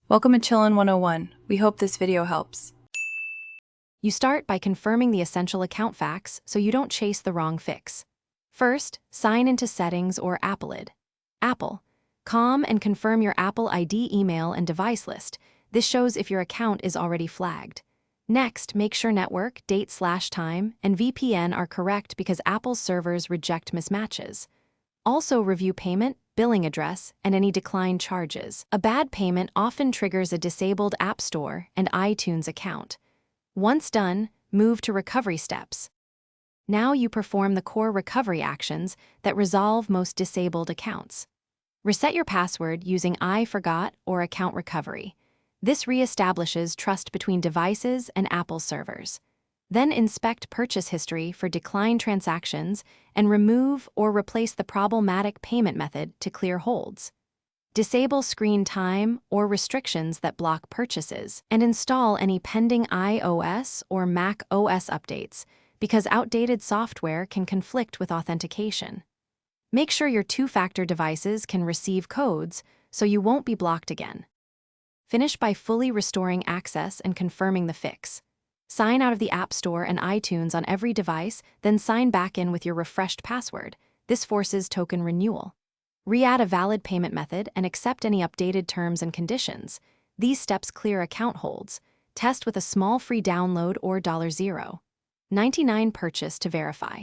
Welcome to Chillin' 101. We hope this video helps. You start by confirming the essential account facts so you don't chase the wrong fix. First, sign into Settings or Appleid. Apple. And confirm your Apple ID email and device list. This shows if your account is already flagged. Next, make sure network, date/time, and VPN are correct because Apple's servers reject mismatches. Also review payment, billing address, and any declined charges. A bad payment often triggers a disabled App Store and iTunes account. Once done, move to recovery steps. Now you perform the core recovery actions that resolve most disabled accounts. Reset your password using I forgot or account recovery. This reestablishes trust between devices and Apple servers. Then inspect purchase history for declined transactions and remove or replace the problematic payment method to clear holds. Disable screen time or restrictions that block purchases, and install any pending iOS or Mac OS updates because outdated software can conflict with authentication. Make sure your two-factor devices can receive codes so you won't be blocked again. Finish by fully restoring access and confirming the fix. Sign out of the App Store and iTunes on every device, then sign back in with your refreshed password. This forces token renewal. Re-add a valid payment method and accept any updated terms and conditions. These steps clear account holds. Test with a small free download or $0.99 purchase to verify.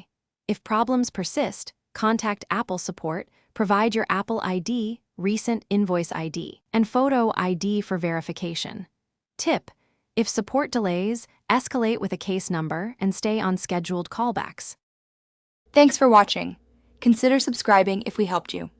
If problems persist, contact Apple support, provide your Apple ID, recent invoice ID, and photo ID for verification. Tip: if support delays, escalate with a case number and stay on scheduled callbacks. Thanks for watching. Consider subscribing if we helped you.